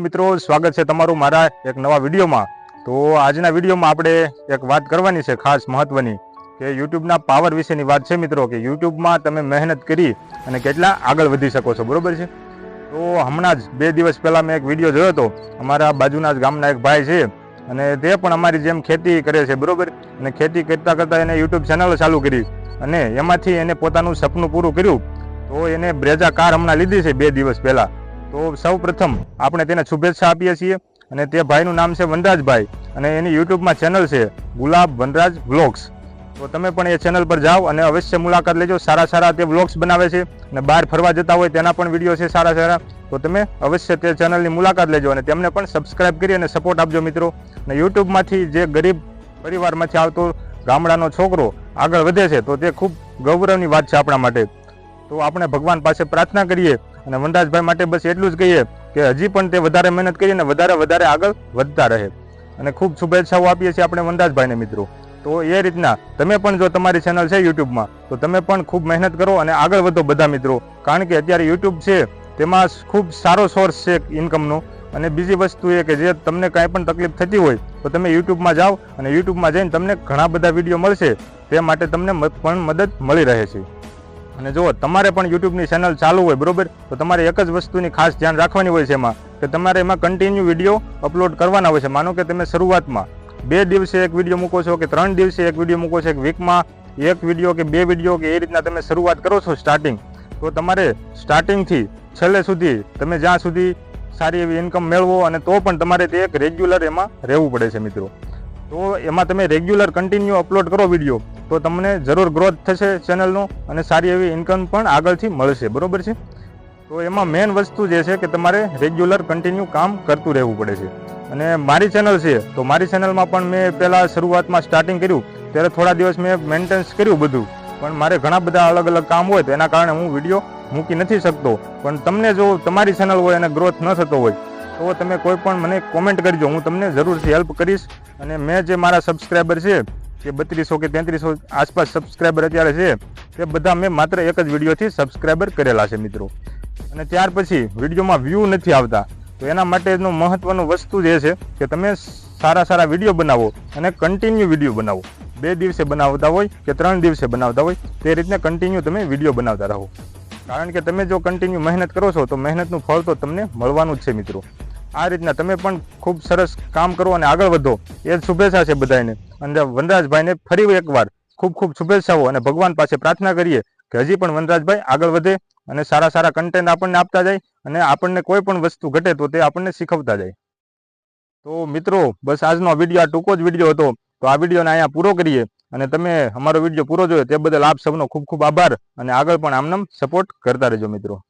મિત્રો, સ્વાગત છે તમારું મારા એક નવા વિડીયોમાં। તો આજના વિડીયોમાં આપણે એક વાત કરવાની છે ખાસ મહત્વની કે યુટ્યુબના પાવર વિશેની વાત છે મિત્રો, કે યુટ્યુબમાં તમે મહેનત કરી અને કેટલા આગળ વધી શકો છો, બરોબર છે। તો હમણાં જ 2 દિવસ પહેલાં મેં એક વિડીયો જોયો હતો। અમારા બાજુના જ ગામના એક ભાઈ છે અને તે પણ અમારી જેમ ખેતી કરે છે, બરોબર। અને ખેતી કરતાં કરતાં એને યુટ્યુબ ચેનલ ચાલુ કરી અને એમાંથી એને પોતાનું સપનું પૂરું કર્યું। તો એને બ્રેઝા કાર હમણાં લીધી છે 2 દિવસ પહેલાં। તો સૌ પ્રથમ આપણે તેને શુભેચ્છા આપીએ છીએ અને તે ભાઈનું નામ છે વનરાજભાઈ અને એની યુટ્યુબમાં ચેનલ છે ગુલાબ વનરાજ વ્લોગ્સ। તો તમે પણ એ ચેનલ પર જાઓ અને અવશ્ય મુલાકાત લેજો। સારા સારા તે વ્લોગ્સ બનાવે છે અને બહાર ફરવા જતા હોય તેના પણ વિડીયો છે સારા સારા। તો તમે અવશ્ય તે ચેનલની મુલાકાત લેજો અને તેમને પણ સબસ્ક્રાઇબ કરી અને સપોર્ટ આપજો મિત્રો। અને યુટ્યુબમાંથી જે ગરીબ પરિવારમાંથી આવતો ગામડાનો છોકરો આગળ વધે છે તો તે ખૂબ ગૌરવની વાત છે આપણા માટે। તો આપણે ભગવાન પાસે પ્રાર્થના કરીએ અને વનરાજભાઈ માટે બસ એટલું જ કહીએ કે હજી પણ તે વધારે મહેનત કરીને વધારે આગળ વધતા રહે અને ખૂબ શુભેચ્છાઓ આપીએ છીએ આપણે વનરાજભાઈને મિત્રો। તો એ રીતના તમે પણ જો તમારી ચેનલ છે યુટ્યુબમાં તો તમે પણ ખૂબ મહેનત કરો અને આગળ વધો બધા મિત્રો, કારણ કે અત્યારે યુટ્યુબ છે તેમાં ખૂબ સારો સોર્સ છે ઇન્કમનો। અને બીજી વસ્તુ એ કે જે તમને કાંઈ પણ તકલીફ થતી હોય તો તમે યુટ્યુબમાં જાઓ અને યુટ્યુબમાં જઈને તમને ઘણા બધા વિડીયો મળશે, તે માટે તમને પણ મદદ મળી રહે છે। અને જો તમારે પણ યુટ્યુબની ચેનલ ચાલુ હોય, બરોબર, તો તમારે એક જ વસ્તુની ખાસ ધ્યાન રાખવાની હોય છે એમાં કે તમારે એમાં કન્ટિન્યુ વિડીયો અપલોડ કરવાના હોય છે। માનો કે તમે શરૂઆતમાં 2 દિવસે એક વિડીયો મૂકો છો કે 3 દિવસે એક વિડીયો મૂકો છો, એક વીકમાં એક વિડીયો કે 2 વિડીયો કે એ રીતના તમે શરૂઆત કરો છો સ્ટાર્ટિંગ, તો તમારે સ્ટાર્ટિંગથી છેલ્લે સુધી તમે જ્યાં સુધી સારી એવી ઇન્કમ મેળવો અને તો પણ તમારે તે એક રેગ્યુલર એમાં રહેવું પડે છે મિત્રો। તો એમાં તમે રેગ્યુલર કન્ટિન્યુ અપલોડ કરો વિડીયો તો તમને જરૂર ગ્રોથ થશે ચેનલનો અને સારી એવી ઇન્કમ પણ આગળથી મળશે, બરોબર છે। તો એમાં મેઇન વસ્તુ જે છે કે તમારે રેગ્યુલર કન્ટિન્યુ કામ કરતું રહેવું પડે છે। અને મારી ચેનલ છે તો મારી ચેનલમાં પણ મેં પહેલાં શરૂઆતમાં સ્ટાર્ટિંગ કર્યું ત્યારે થોડા દિવસ મેં મેન્ટેનન્સ કર્યું બધું, પણ મારે ઘણા બધા અલગ અલગ કામ હોય તો એના કારણે હું વિડીયો મૂકી નથી શકતો। પણ તમને જો તમારી ચેનલ હોય અને ગ્રોથ ન થતો હોય તો તમે કોઈ પણ મને કોમેન્ટ કરજો, હું તમને જરૂરથી હેલ્પ કરીશ। અને મેં જે મારા સબસ્ક્રાઈબર છે કે 3200 કે 3300 આસપાસ સબસ્ક્રાઈબર અત્યારે છે તે બધા મેં માત્ર એક જ વિડીયોથી સબસ્ક્રાઈબર કરેલા છે મિત્રો। અને ત્યાર પછી વિડીયોમાં વ્યૂ નથી આવતા, તો એના માટેનું મહત્વનું વસ્તુ જે છે કે તમે સારા વિડીયો બનાવો અને કન્ટિન્યુ વિડીયો બનાવો। 2 દિવસે બનાવતા હોય કે 3 દિવસે બનાવતા હોય તે રીતને કન્ટિન્યુ તમે વિડીયો બનાવતા રહો, કારણ કે તમે જો કન્ટિન્યુ મહેનત કરો છો તો મહેનતનું ફળ તો તમને મળવાનું જ છે મિત્રો। આ રીતના તમે પણ ખૂબ સરસ કામ કરો અને આગળ વધો એ જ શુભેચ્છા છે બધાને। અને વનરાજભાઈને ફરી એકવાર ખૂબ શુભેચ્છાઓ અને ભગવાન પાસે પ્રાર્થના કરીએ કે હજી પણ વનરાજભાઈ આગળ વધે અને સારા કન્ટેન્ટ આપણને આપતા જાય અને આપણને કોઈ પણ વસ્તુ ઘટે તો તે આપણને શીખવતા જાય। તો મિત્રો બસ આજનો વિડીયો આ ટૂંકો જ વિડીયો હતો, તો આ વિડીયોને અહીંયા પૂરો કરીએ। અને તમે અમારો વિડીયો પૂરો જોયો તે બદલ આપ સૌનો ખૂબ આભાર અને આગળ પણ આમનામ સપોર્ટ કરતા રહેજો મિત્રો।